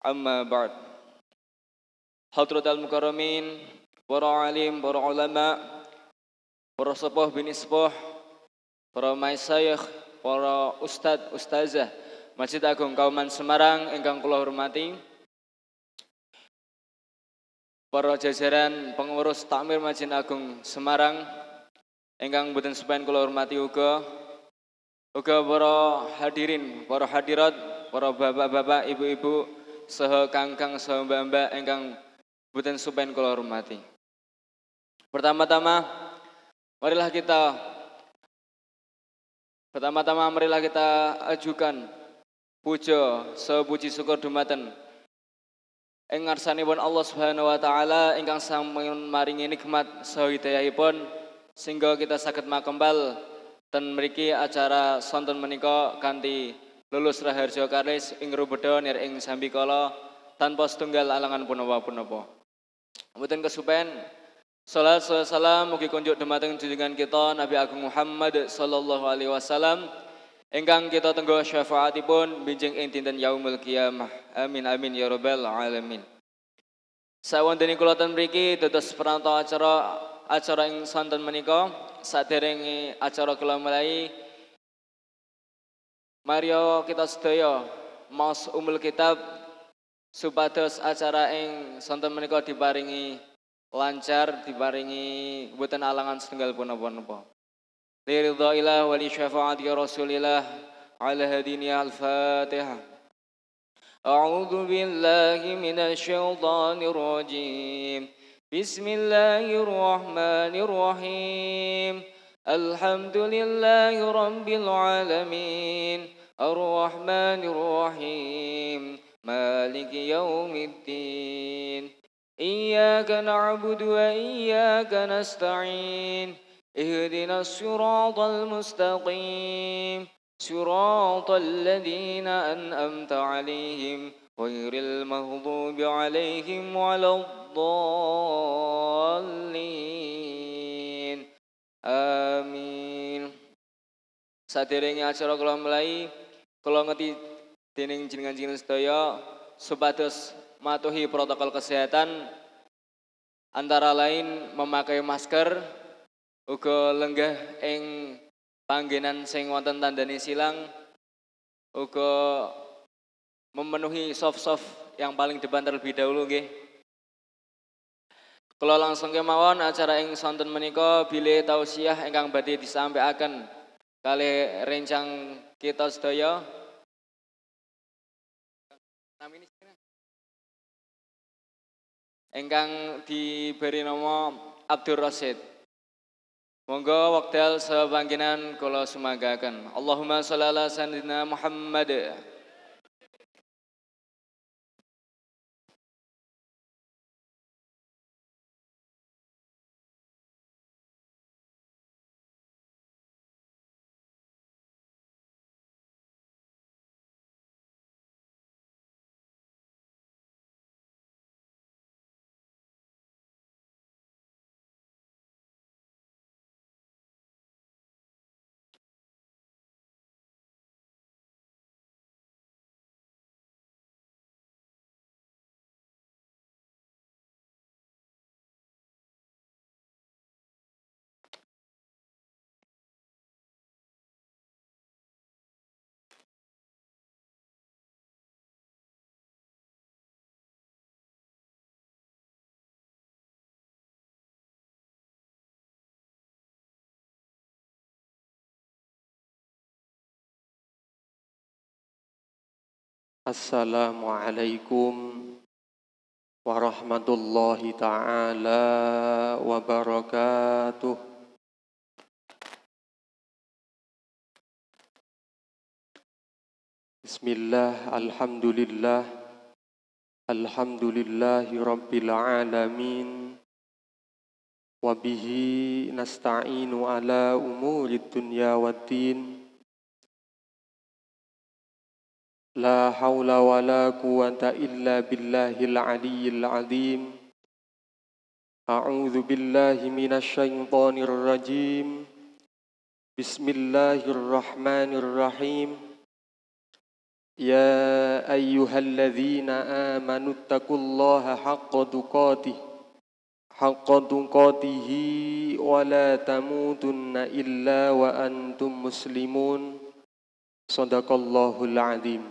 Amma ba'd. Hadratal mukarramin, para alim, para ulama, para sepuh bin ispuh, para masyayikh, para ustad, ustazah Masjid Agung Kauman Semarang ingkang kula hormati, para jajaran pengurus Takmir Masjid Agung Semarang ingkang boten sepayan kula hormati uga para hadirin, para hadirat, para bapak-bapak, ibu-ibu, saha kangkang, saha mbak-mbak ingkang boten sepayan kula hormati. Pertama-tama marilah kita ajukan puja sepuji syukur dumateng ing ngarsanipun Allah Subhanahu wa taala ingkang sampun maringi nikmat saha hidayahipun sehingga kita saged makembal ten mriki acara sonten menika kanthi lulus raharja karis ing rubeda nir ing sambikala tanpa setunggal alangan punapa-punapa. Mboten kesupen salat salam mugi kunjuk dumateng junjungan kita Nabi Agung Muhammad sallallahu alaihi wasallam ingkang kita tenggo syafaatipun benjing ing dinten yaumul qiyamah. Amin amin ya rabbal alamin. Sawontenipun kula ten mriki dados perantau acara ing sonten menika saderenge acara kula mulai Mario kita sedaya maos umul kitab supados acara ing sonten menika diparingi lancar, diparingi boten alangan setunggal punapa-punapa. Liridhaillah wa li syafaati Rasulillah ala hadini al-Fatihah. A'udzu billahi minasy syaithanir rajim. Bismillahirrahmanirrahim. Alhamdulillahi rabbil alamin. Ar-Rahmanir Rahim. Maliki yaumiddin. Iyyaka na'budu wa iyyaka nasta'in. Ihdinas siratal mustaqim. Siratal ladzina an'amta 'alaihim ghairil maghdubi 'alaihim waladdallin. Amin. Saderenge acara kula mulai, kula ngeti dening jenengan-jenengan sedaya supados matuhi protokol kesehatan antara lain memakai masker, uga lenggah ing panggenan sing wonten tandane silang, uga memenuhi soft yang paling depan terlebih dahulu nggih. Kula langsung kemawon acara ing sonten menika bilih tausiah ingkang badhe disampaikan kalih rencang kita sedaya. Ingkang diberi nama Abdur Rasid. Monggo wekdal sepanggenan kula sumanggaken. Allahumma sholli ala sayyidina Muhammad. Assalamualaikum warahmatullahi ta'ala wabarakatuh. Bismillah, alhamdulillah, alhamdulillahi rabbil alamin. Wabihi nasta'inu ala umuri dunya waddin. La hawla wa la quwwata illa billahil aliyyil azim. A'udzu billahi minasy syaithanir rajim. Bismillahirrahmanirrahim. يا أيها الذين آمنوا اتقوا الله حق تقاته ولا تموتن إلا وأنتم مسلمون صدق الله العظيم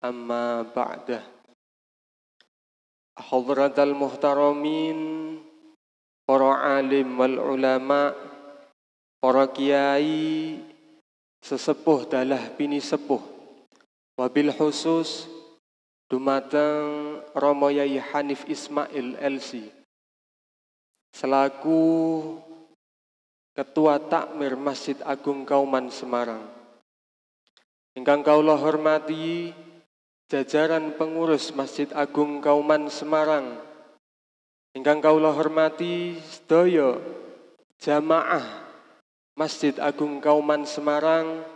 أما بعد حضرة المحترمين para alim wal ulama, para kiai sesepuh dalah bini sepuh, wabil khusus dumateng Romo Yai Hanif Ismail LC selaku Ketua Takmir Masjid Agung Kauman Semarang. Ingkang kaula hormati jajaran pengurus Masjid Agung Kauman Semarang. Ingkang kaula hormati sedaya jamaah Masjid Agung Kauman Semarang,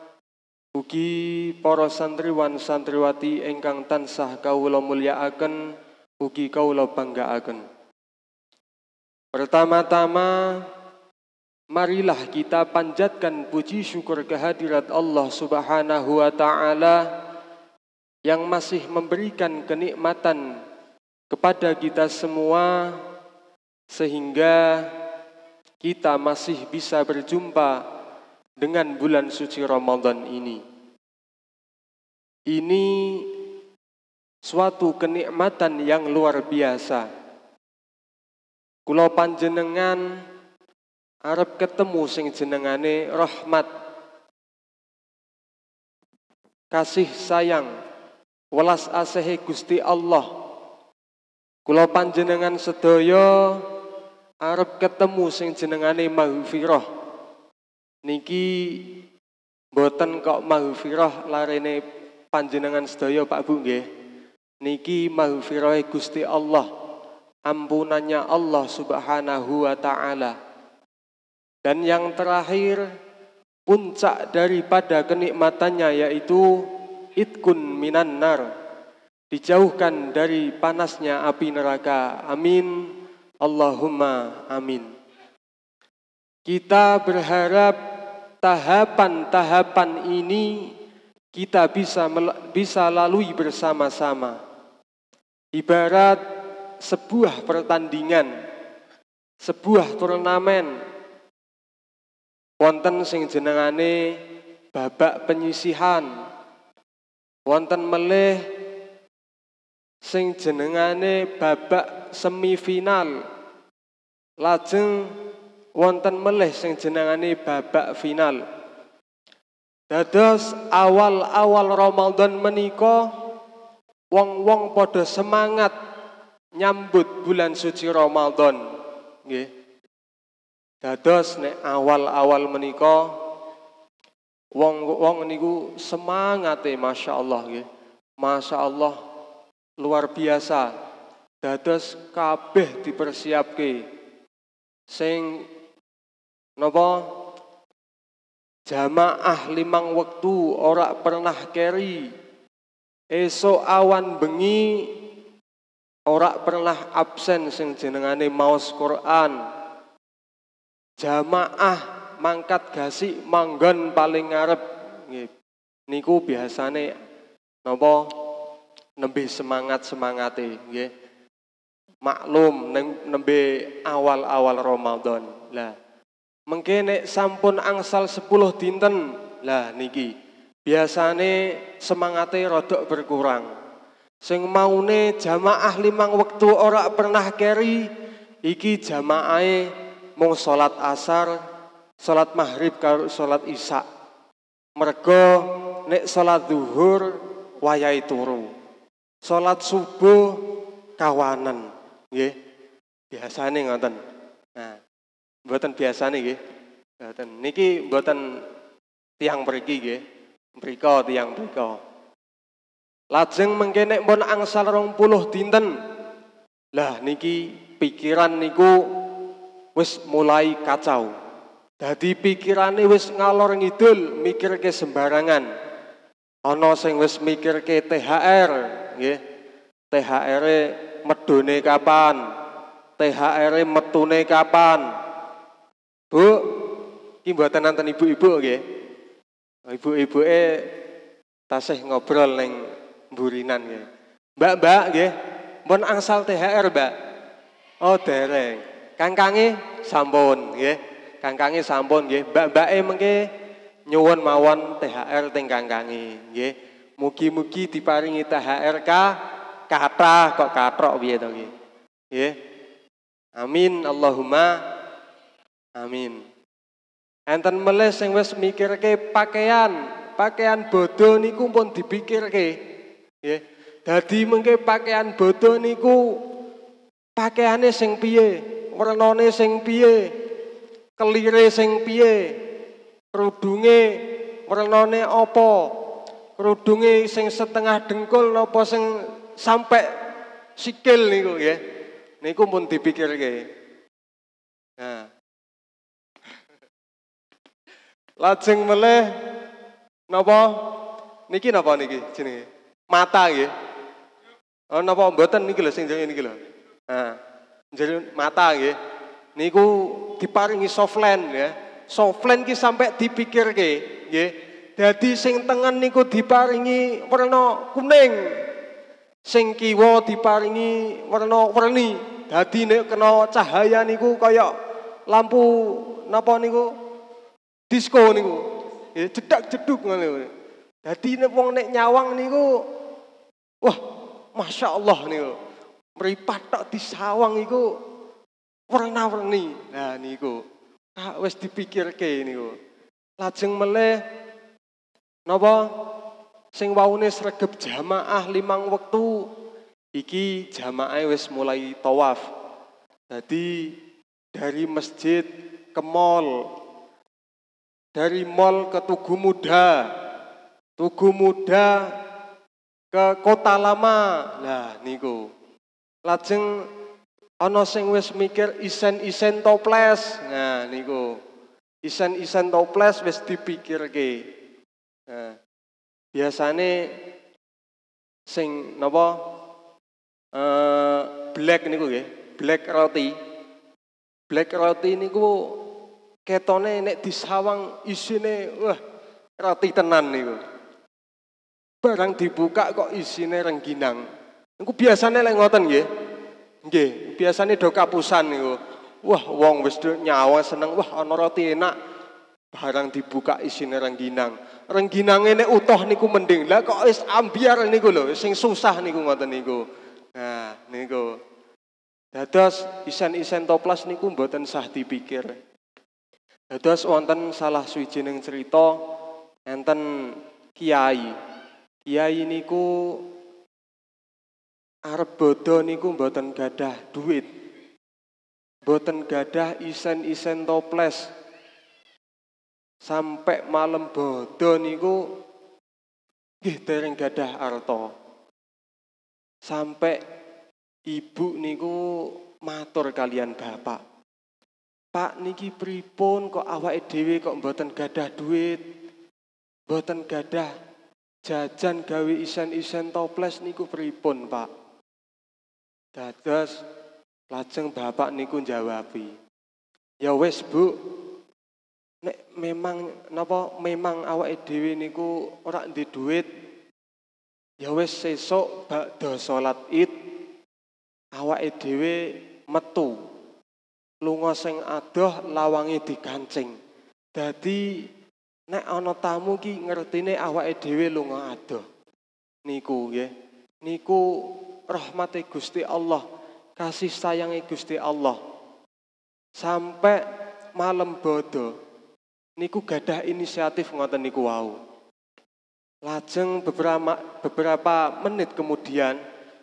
ugi para santriwan santriwati ingkang tansah kaula mulyakaken, ugi kaula banggaaken. Pertama-tama marilah kita panjatkan puji syukur kehadirat Allah Subhanahu wa taala yang masih memberikan kenikmatan kepada kita semua sehingga kita masih bisa berjumpa dengan bulan suci Ramadan ini. Ini suatu kenikmatan yang luar biasa. Kula panjenengan arep ketemu sing jenengane rahmat, kasih sayang, welas asihe Gusti Allah. Kula panjenengan sedaya arep ketemu sing jenengane maghfirah. Niki mboten kok maghfirah larene panjenengan sedaya Pak Bu nggih. Niki maghfirahe Gusti Allah, ampunannya Allah Subhanahu wa taala. Dan yang terakhir, puncak daripada kenikmatannya yaitu itkun minan nar, dijauhkan dari panasnya api neraka. Amin. Allahumma amin. Kita berharap tahapan-tahapan ini kita bisa lalui bersama-sama. Ibarat sebuah pertandingan, sebuah turnamen, wonten sing jenengane babak penyisihan, wonten melih sing jenengane babak semifinal, lajeng wonten melih sing jenengane babak final. Dados awal-awal Ramadan menika wong-wong padha semangat nyambut bulan suci Ramadan nggih. Dados nek awal-awal menika wong niku semangate masyaallah nggih. Masyaallah luar biasa. Dados kabeh dipersiapke. Sing napa jamaah 5 wektu ora pernah keri. Esuk awan bengi ora pernah absen sing jenengane maos Quran. Jamaah mangkat gasik manggon paling ngarep nggih. Niku biasane napa nembe semangat-semangate nggih. Maklum nembe awal-awal Ramadan. Lah mengke nek sampun angsal 10 dinten, lah niki biasane semangate rodok berkurang. Sing maune jamaah 5 wektu ora pernah keri, iki jamaahe mung salat asar, salat maghrib karo salat isya. Mergo nek salat zuhur wayahe turu. Salat subuh kawanan, nggih. Biasane ngoten. Nah, mboten biasane nggih. Mboten. Niki mboten tiyang mriki nggih. Mriko tiyang mriko. Lajeng mengke nek pun angsal 20 dinten. Lah niki pikiran niku wis mulai kacau. Dadi pikirane wis ngalor ngidul, mikirke sembarangan. Ana sing wis mikirke THR, nggih. THR-e medone kapan? THR-e metune kapan? Bu, iki mboten nanten ibu-ibu nggih. Ibu-ibuke tasih ngobrol ning Burinan nggih. Mbak nggih, pun angsal THR, Mbak. Oh, dereng. Kangkange sampun nggih. Kangkange sampun nggih. Mbak-mbake mengke nyuwun mawon THR teng kangkange nggih. Mugi-mugi diparingi THR kathah kok kathok piye to nggih. Nggih. Amin Allahumma amin. Enten melih sing wis mikirke pakaian bodho niku pun dipikirke. Nggih. Dadi mengke pakaian bodho niku pakaiane sing piye, wernane sing piye, kelire sing piye, kerudunge wernane apa, kerudunge sing setengah dengkul napa sing sampai sikil niku nggih. Niku pun dipikirke. Nah. Lajeng melih napa? Niki napa niki jenenge? Mata nggih. Oh napa mboten niki lho sing jenenge niki lho. Nah, jenenge mata nggih. Niku diparingi softland ya. Softland ki sampai dipikirke nggih. Dadi sing tengen niku diparingi werna kuning. Sing kiwa diparingi warna werni. Dadi nek kena cahaya niku kaya lampu napa niku? Disko niku. Ya jedak-jeduk ngono. Dadi nek wong nek nyawang niku wah, Masya Allah niku. Mripat tok disawang iku warna-warni. Nah niku. Wis dipikirke niku. Lajeng melih napa? Sing waune sregep jamaah 5 wektu iki jamaah wis mulai tawaf. Jadi dari masjid ke mall, dari mall ke Tugu Muda ke Kota Lama. Nah niku. Lajeng ana sing wis mikir isen-isen toples. Nah niku. Isen-isen toples wis dipikirke. Nah biasane sing napa black niku nggih, black roti. Black roti niku ketone nek disawang isine wah roti tenan niku. Barang dibuka kok isine rengginang. Niku biasane lek ngoten nggih. Nggih, biasane do kapusan niku. Wah wong wis nyawa seneng wah ana roti enak. Barang dibuka isine rengginang. Rengginange nek utuh niku mending. Lah kok wis ambiar niku lho, sing susah niku ngoten niku. Nah, niku. Dados isen-isen toples niku mboten sah dipikir. Dados wonten salah suwijining cerita enten kiai. Kiai niku arep bodho niku mboten gadah duit. Mboten gadah isen-isen toples. Sampai malam bodho niku nggih dereng gadah arta. Sampai ibu niku matur kalian bapak. Pak niki pripun kok awake dhewe kok mboten gadah duit. Mboten gadah jajan gawe isen-isen toples niku pripun, Pak? Dados lajeng bapak niku njawabi. Ya wis, Bu. Nek memang awake dhewe niku ora ndek duit. Ya wis sesuk bakda salat Id awake dhewe metu. Lunga sing adoh lawange dikancing. Dadi nek ana tamu ki ngertine awake dhewe lunga adoh. Niku nggih. Niku rahmate Gusti Allah, kasih sayange Gusti Allah. Sampai malam bodho niku gadah inisiatif ngoten niku wau. Lajeng beberapa menit kemudian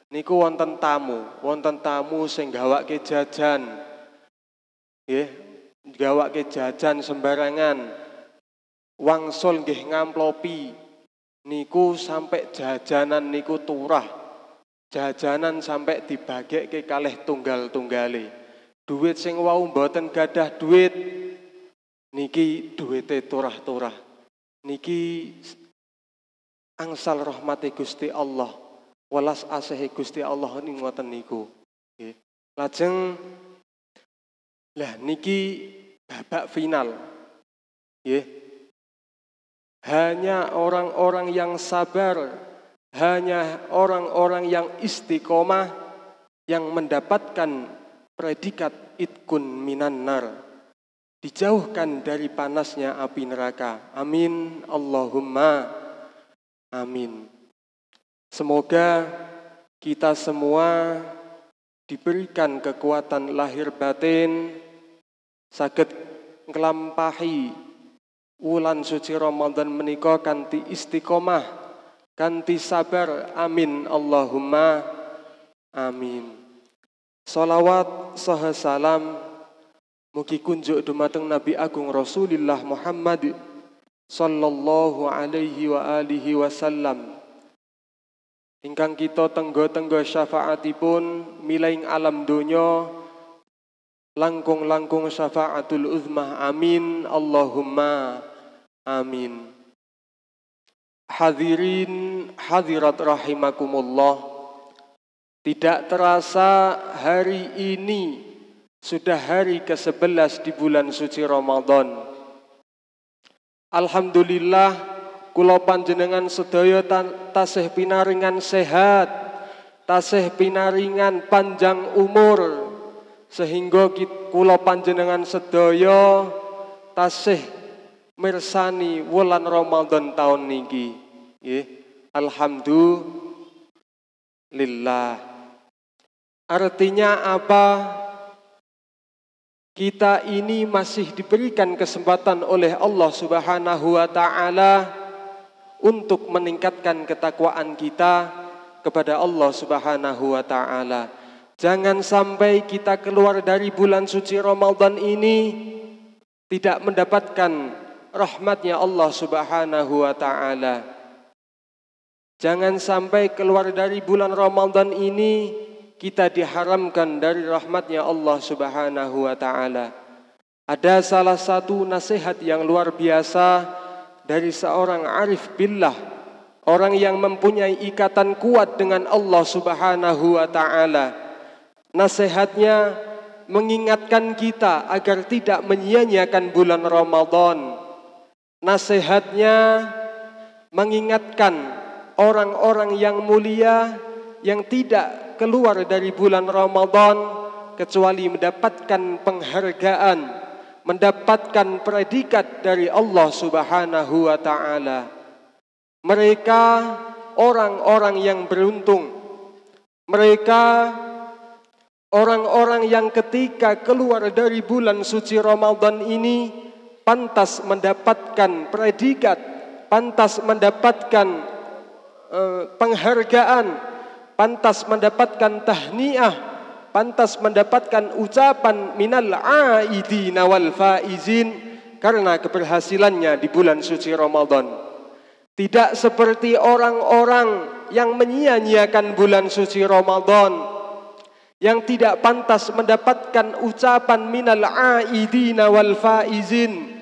niku wonten tamu sing gawake jajan. Nggih, gawake jajan sembarangan. Wangsul nggih ngamplopi. Niku sampai jajanan niku turah. Jajanan sampai dibagekke kalih tunggal-tunggale. Duit sing wau mboten gadah duit. Niki duwite turah-turah. Niki angsal rahmati Gusti Allah. Welas asihi Gusti Allah ning ngoten niku. Nggih. Lajeng lah niki babak final. Nggih. Hanya orang-orang yang sabar, hanya orang-orang yang istiqomah yang mendapatkan predikat itkun minan nar, dijauhkan dari panasnya api neraka. Amin Allahumma amin. Semoga kita semua diberikan kekuatan lahir batin saged nglampahi wulan suci Ramadan menika kanthi istiqomah, kanthi sabar. Amin Allahumma amin. Shalawat saha salam mugi kunjuk dumateng Nabi Agung Rasulullah Muhammad sallallahu alaihi wa alihi wasallam ingkang kita tenggo-tenggo syafaatipun milaing alam donya langkung-langkung syafaatul uzmah. Amin Allahumma amin. Hadirin hadirat rahimakumullah, tidak terasa hari ini sudah hari ke-11 di bulan suci Ramadan. Alhamdulillah kula panjenengan sedaya tasih pinaringan sehat, tasih pinaringan panjang umur, sehingga kula panjenengan sedaya tasih mirsani wulan Ramadan tahun niki. Nggih, alhamdulillah. Artinya apa? Kita ini masih diberikan kesempatan oleh Allah Subhanahu wa taala untuk meningkatkan ketakwaan kita kepada Allah Subhanahu wa taala. Jangan sampai kita keluar dari bulan suci Ramadan ini tidak mendapatkan rahmatnya Allah Subhanahu wa taala. Jangan sampai keluar dari bulan Ramadan ini kita diharamkan dari rahmatnya Allah Subhanahu wa taala. Ada salah satu nasihat yang luar biasa dari seorang arif billah, orang yang mempunyai ikatan kuat dengan Allah Subhanahu wa taala. Nasihatnya mengingatkan kita agar tidak menyia-nyiakan bulan Ramadan. Nasihatnya mengingatkan orang-orang yang mulia yang tidak keluar dari bulan Ramadan kecuali mendapatkan penghargaan, mendapatkan predikat dari Allah Subhanahu wa taala. Mereka orang-orang yang beruntung. Mereka orang-orang yang ketika keluar dari bulan suci Ramadan ini pantas mendapatkan predikat, pantas mendapatkan penghargaan, pantas mendapatkan tahniah, pantas mendapatkan ucapan minal aidina wal faizin karena keberhasilannya di bulan suci Ramadan. Tidak seperti orang-orang yang menyia-nyiakan bulan suci Ramadan, yang tidak pantas mendapatkan ucapan minal aidina wal faizin,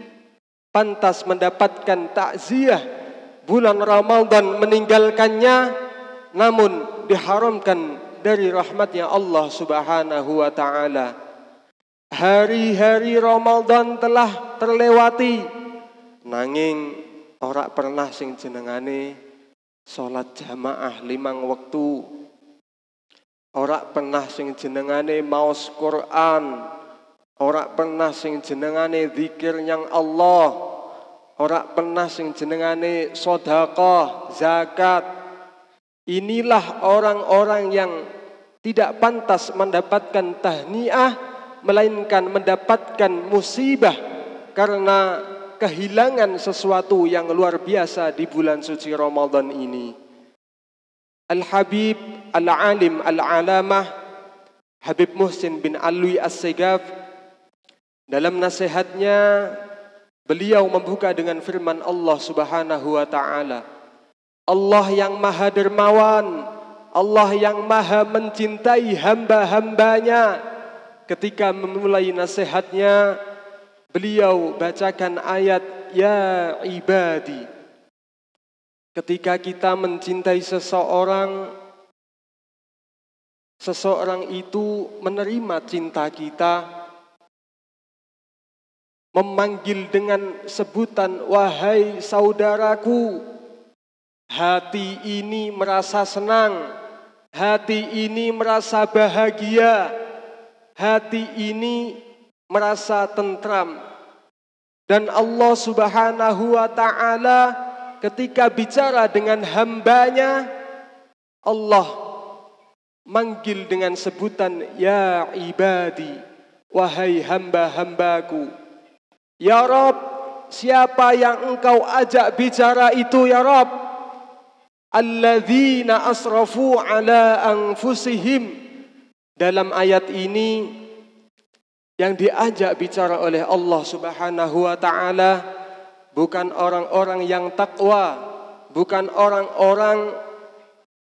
pantas mendapatkan takziah bulan Ramadan meninggalkannya, namun diharamkan dari rahmatnya Allah Subhanahu wa ta'ala. Hari-hari Ramadan telah terlewati, nanging ora pernah sing jenengane salat jamaah 5 wektu. Ora pernah sing jenengane maos Quran. Ora pernah sing jenengane zikir yang Allah. Ora pernah sing jenengane sedekah, zakat. Inilah orang-orang yang tidak pantas mendapatkan tahniah, melainkan mendapatkan musibah karena kehilangan sesuatu yang luar biasa di bulan suci Ramadan ini. Al-Habib Al-Alim Al-Alamah Habib Muhsin bin Alwi As-Segaf dalam nasihatnya beliau membuka dengan firman Allah Subhanahu wa ta'ala. Allah yang maha dermawan, Allah yang maha mencintai hamba-hambanya. Ketika memulai nasihatnya, beliau bacakan ayat Ya ibadi. Ketika kita mencintai seseorang, seseorang itu menerima cinta kita, memanggil dengan sebutan wahai saudaraku, hati ini merasa senang, hati ini merasa bahagia, hati ini merasa tentram. Dan Allah Subhanahu wa ta'ala ketika bicara dengan hambanya, Allah manggil dengan sebutan ya ibadi, wahai hamba-hambaku. Ya Rabb, siapa yang engkau ajak bicara itu ya Rabb? Alladzina asrafu ala anfusihim. Dalam ayat ini yang diajak bicara oleh Allah Subhanahu wa ta'ala bukan orang-orang yang takwa, bukan orang-orang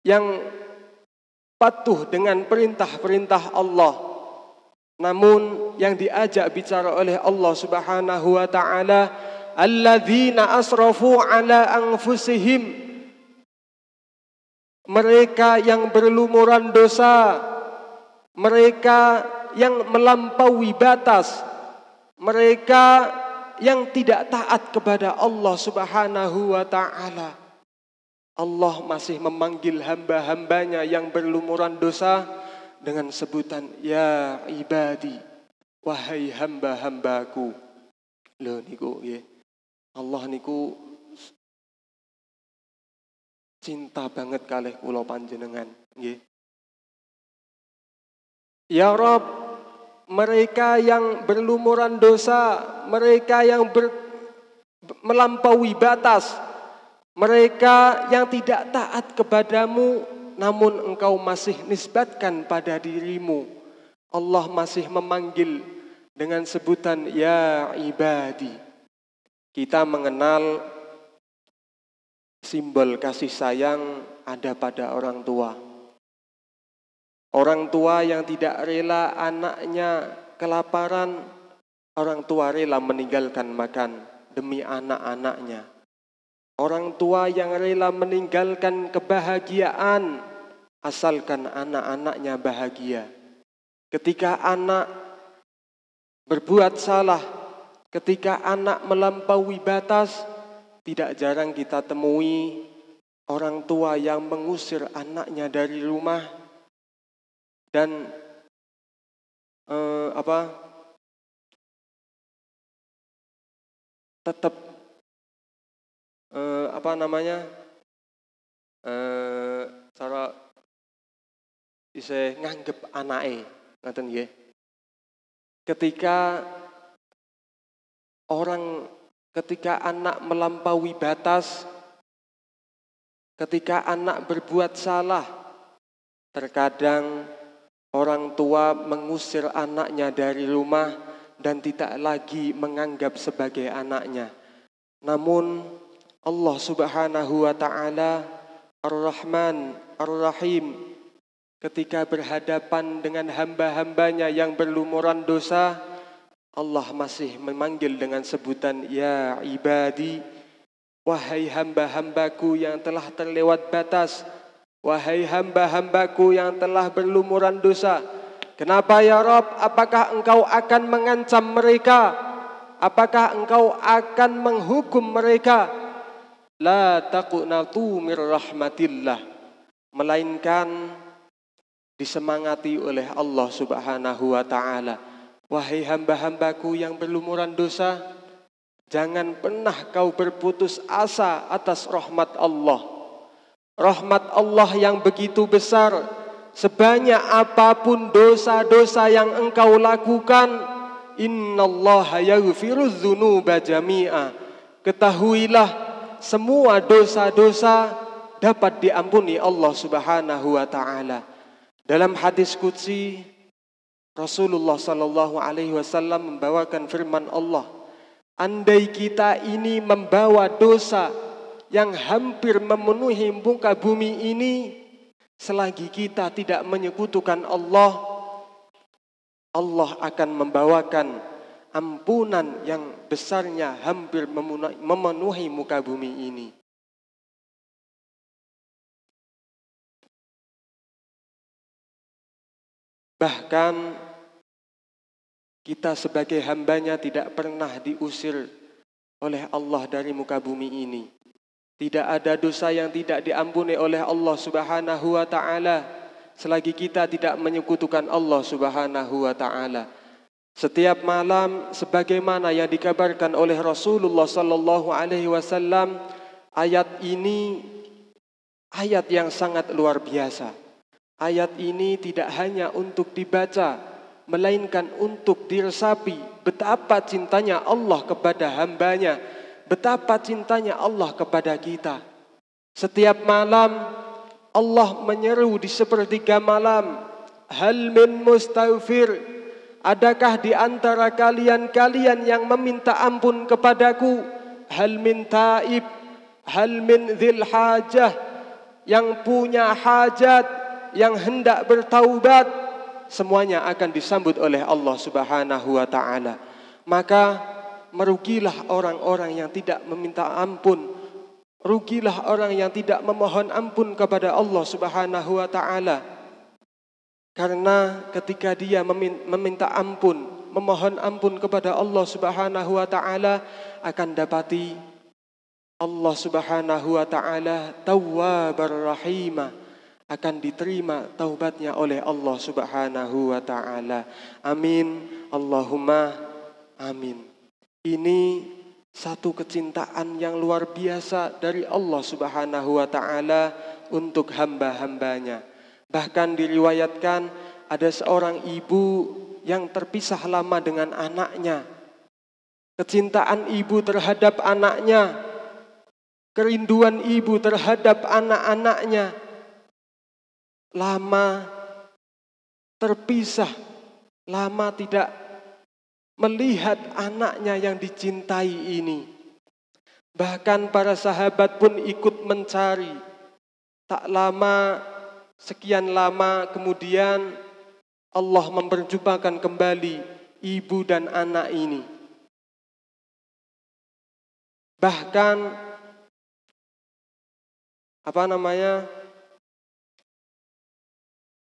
yang patuh dengan perintah-perintah Allah. Namun yang diajak bicara oleh Allah Subhanahu wa ta'ala, alladzina asrafu ala anfusihim, mereka yang berlumuran dosa, mereka yang melampaui batas, mereka yang tidak taat kepada Allah Subhanahu wa ta'ala. Allah masih memanggil hamba-hambanya yang berlumuran dosa dengan sebutan ya ibadi, wahai hamba-hambaku. Loh niku nggih. Allah niku cinta banget kalih kula panjenengan nggih. Ya Rabb, mereka yang berlumuran dosa, mereka yang melampaui batas, mereka yang tidak taat kepadamu, namun engkau masih nisbatkan pada dirimu. Allah masih memanggil dengan sebutan ya ibadi. Kita mengenal simbol kasih sayang ada pada orang tua. Orang tua yang tidak rela anaknya kelaparan, orang tua rela meninggalkan makan demi anak-anaknya. Orang tua yang rela meninggalkan kebahagiaan asalkan anak-anaknya bahagia. Ketika anak berbuat salah, ketika anak melampaui batas, tidak jarang kita temui orang tua yang mengusir anaknya dari rumah dan tetap cara bisa nganggep anake, ngoten nggih. Ketika anak melampaui batas, ketika anak berbuat salah, terkadang orang tua mengusir anaknya dari rumah dan tidak lagi menganggap sebagai anaknya. Namun Allah Subhanahu wa ta'ala Ar-Rahman Ar-Rahim ketika berhadapan dengan hamba-hambanya yang berlumuran dosa, Allah masih memanggil dengan sebutan ya ibadi, wahai hamba-hambaku yang telah terlewat batas, wahai hamba-hambaku yang telah berlumuran dosa. Kenapa ya Rabb? Apakah engkau akan mengancam mereka? Apakah engkau akan menghukum mereka? La taqnatu mir rahmatillah. Melainkan disemangati oleh Allah Subhanahu wa ta'ala. Wahai hamba-hambaku yang berlumuran dosa, jangan pernah kau berputus asa atas rahmat Allah. Rahmat Allah yang begitu besar, sebanyak apapun dosa-dosa yang engkau lakukan, innallaha yaghfirudz dzunuba jami'a. Ketahuilah semua dosa-dosa dapat diampuni Allah Subhanahu wa ta'ala. Dalam hadis qudsi Rasulullah sallallahu alaihi wasallam membawakan firman Allah, andai kita ini membawa dosa yang hampir memenuhi muka bumi ini, selagi kita tidak menyekutukan Allah, Allah akan membawakan ampunan yang besarnya hampir memenuhi muka bumi ini. Bahkan kita sebagai hambanya tidak pernah diusir oleh Allah dari muka bumi ini. Tidak ada dosa yang tidak diampuni oleh Allah Subhanahu wa taala selagi kita tidak menyekutukan Allah Subhanahu wa taala. Setiap malam sebagaimana yang dikabarkan oleh Rasulullah sallallahu alaihi wasallam, ayat ini ayat yang sangat luar biasa. Ayat ini tidak hanya untuk dibaca, melainkan untuk diresapi betapa cintanya Allah kepada hambanya, betapa cintanya Allah kepada kita. Setiap malam Allah menyeru di sepertiga malam, hal min mustaghfir, adakah di antara kalian yang meminta ampun kepadaku, hal min taib, hal min dzil hajah, yang punya hajat, yang hendak bertaubat, semuanya akan disambut oleh Allah Subhanahu wa taala. Maka merugilah orang-orang yang tidak meminta ampun, rugilah orang yang tidak memohon ampun kepada Allah Subhanahu wa taala. Karena ketika dia meminta ampun, memohon ampun kepada Allah Subhanahu wa taala, akan dapati Allah Subhanahu wa taala Tawwabar Rahimah, akan diterima taubatnya oleh Allah Subhanahu wa taala. Amin. Allahumma amin. Ini satu kecintaan yang luar biasa dari Allah Subhanahu wa taala untuk hamba-hambanya. Bahkan diriwayatkan ada seorang ibu yang terpisah lama dengan anaknya. Kecintaan ibu terhadap anaknya, kerinduan ibu terhadap anak-anaknya, lama terpisah, lama tidak melihat anaknya yang dicintai ini. Bahkan para sahabat pun ikut mencari. Tak lama, sekian lama kemudian Allah memperjumpakan kembali ibu dan anak ini. Bahkan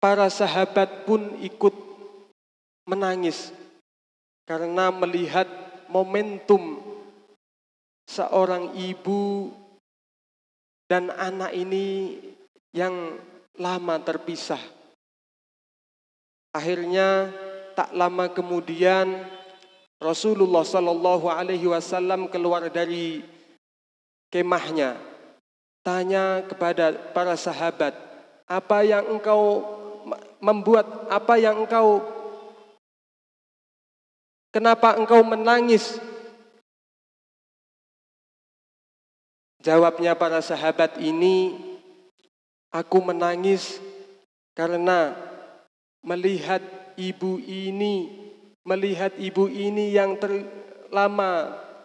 para sahabat pun ikut menangis karena melihat momentum seorang ibu dan anak ini yang lama terpisah. Akhirnya tak lama kemudian Rasulullah sallallahu alaihi wasallam keluar dari kemahnya, tanya kepada para sahabat, apa yang engkau kenapa engkau menangis? Jawabnya para sahabat ini, aku menangis karena melihat ibu ini yang lama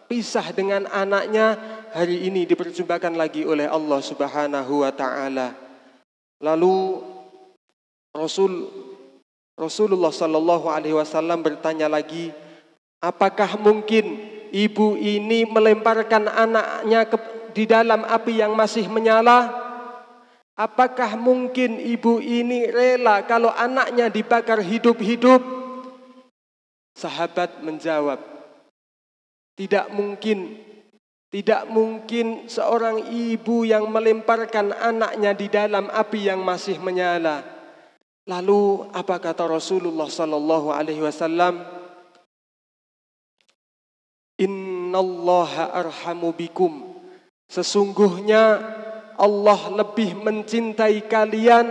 pisah dengan anaknya, hari ini diperjumpakan lagi oleh Allah Subhanahu wa taala. Lalu Rasulullah sallallahu alaihi wasallam bertanya lagi, apakah mungkin ibu ini melemparkan anaknya di dalam api yang masih menyala? Apakah mungkin ibu ini rela kalau anaknya dibakar hidup-hidup? Sahabat menjawab, tidak mungkin. Tidak mungkin seorang ibu yang melemparkan anaknya di dalam api yang masih menyala. Lalu apa kata Rasulullah sallallahu alaihi wasallam? Innallaha arhamu bikum. Sesungguhnya Allah lebih mencintai kalian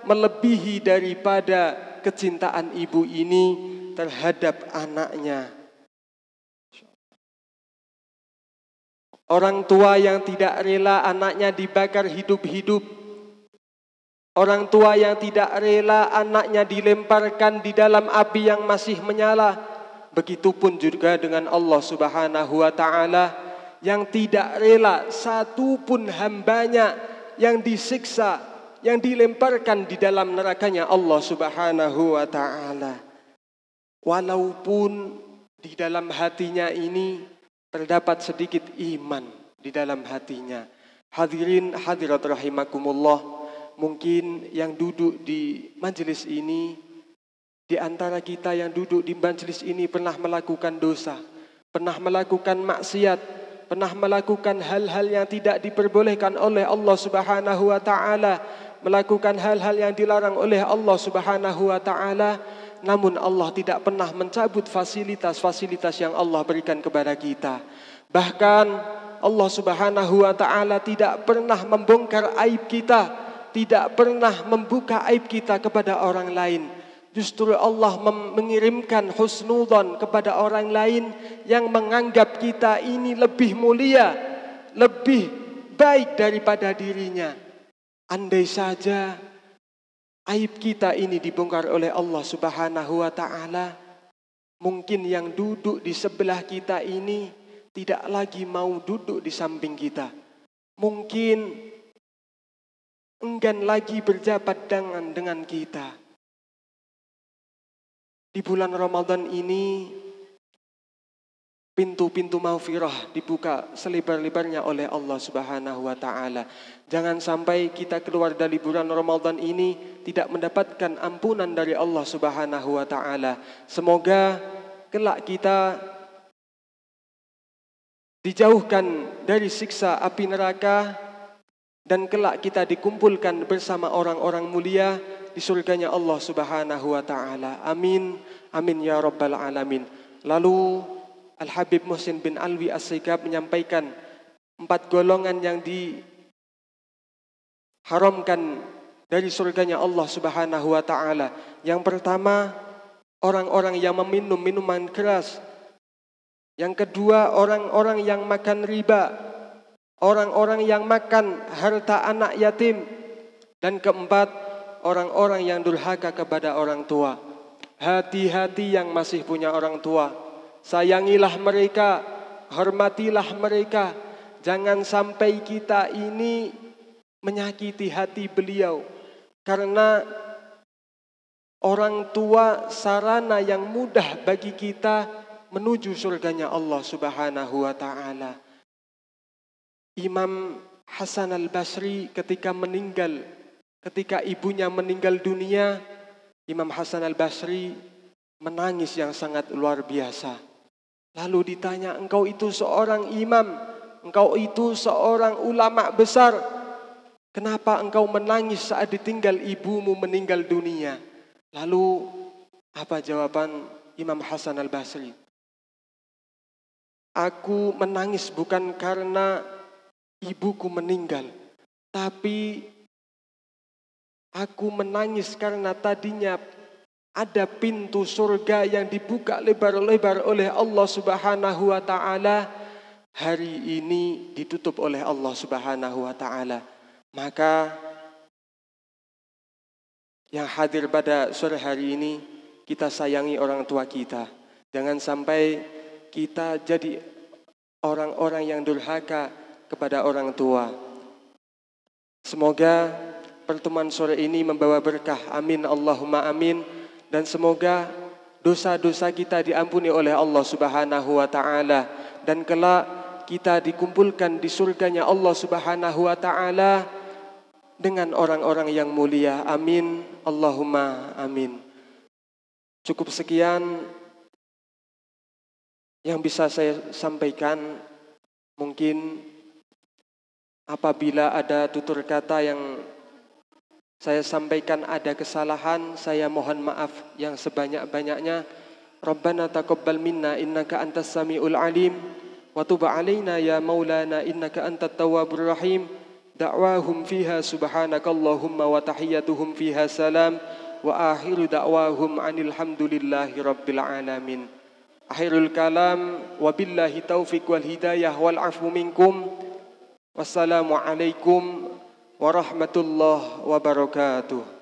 melebihi daripada kecintaan ibu ini terhadap anaknya. Orang tua yang tidak rela anaknya dibakar hidup-hidup, orang tua yang tidak rela anaknya dilemparkan di dalam api yang masih menyala, begitupun juga dengan Allah Subhanahu wa taala yang tidak rela satu pun hambanya yang disiksa, yang dilemparkan di dalam nerakanya Allah Subhanahu wa taala. Walaupun di dalam hatinya ini terdapat sedikit iman di dalam hatinya. Hadirin hadirat rahimakumullah, mungkin yang duduk di majelis ini, di antara kita yang duduk di majelis ini pernah melakukan dosa, pernah melakukan maksiat, pernah melakukan hal-hal yang tidak diperbolehkan oleh Allah Subhanahu wa taala, melakukan hal-hal yang dilarang oleh Allah Subhanahu wa taala, namun Allah tidak pernah mencabut fasilitas-fasilitas yang Allah berikan kepada kita. Bahkan Allah Subhanahu wa taala tidak pernah membongkar aib kita, tidak pernah membuka aib kita kepada orang lain. Justru Allah mengirimkan husnudzon kepada orang lain yang menganggap kita ini lebih mulia, lebih baik daripada dirinya. Andai saja aib kita ini dibongkar oleh Allah Subhanahu wa taala, mungkin yang duduk di sebelah kita ini tidak lagi mau duduk di samping kita. Mungkin enggan lagi berjabat tangan dengan kita. Di bulan Ramadan ini pintu-pintu maghfirah dibuka selebar-lebarnya oleh Allah Subhanahu wa taala. Jangan sampai kita keluar dari bulan Ramadan ini tidak mendapatkan ampunan dari Allah Subhanahu wa taala. Semoga kelak kita dijauhkan dari siksa api neraka dan kelak kita dikumpulkan bersama orang-orang mulia di surganya Allah Subhanahu wa taala. Amin. Amin ya rabbal alamin. Lalu Al-Habib Muhsin bin Alwi As-Sigab menyampaikan 4 golongan yang diharamkan dari surganya Allah Subhanahu wa taala. Yang pertama, orang-orang yang meminum minuman keras. Yang kedua, orang-orang yang makan riba. Orang-orang yang makan harta anak yatim. Dan keempat, orang-orang yang durhaka kepada orang tua. Hati-hati yang masih punya orang tua. Sayangilah mereka, hormatilah mereka. Jangan sampai kita ini menyakiti hati beliau. Karena orang tua sarana yang mudah bagi kita menuju surganya Allah Subhanahu wa taala. Imam Hasan al-Basri ketika ibunya meninggal dunia, Imam Hasan al-Basri menangis yang sangat luar biasa. Lalu ditanya, engkau itu seorang imam, engkau itu seorang ulama besar, kenapa engkau menangis saat ditinggal ibumu meninggal dunia? Lalu apa jawaban Imam Hasan al-Basri? Aku menangis bukan karena ibuku meninggal, tapi aku menangis karena tadinya ada pintu surga yang dibuka lebar-lebar oleh Allah Subhanahu wa taala, hari ini ditutup oleh Allah Subhanahu wa taala. Maka yang hadir pada sore hari ini, kita sayangi orang tua kita. Jangan sampai kita jadi orang-orang yang durhaka kepada orang tua. Semoga pertemuan sore ini membawa berkah. Amin Allahumma amin. Dan semoga dosa-dosa kita diampuni oleh Allah Subhanahu wa taala dan kelak kita dikumpulkan di surganya Allah Subhanahu wa taala dengan orang-orang yang mulia. Amin Allahumma amin. Cukup sekian yang bisa saya sampaikan. Mungkin apabila ada tutur kata yang saya sampaikan ada kesalahan, saya mohon maaf yang sebanyak-banyaknya. Rabbana taqabbal minna innaka antas samiul alim wa tub alaina ya maulana innaka antat tawwabur rahim. Da'wahum fiha subhanakallahumma wa tahiyyatuhum fiha salam wa akhiru da'wahum anil hamdulillahi rabbil alamin. Akhirul kalam wabillahi taufiq wal hidayah wal afu minkum. Wassalamualaikum warahmatullahi wabarakatuh.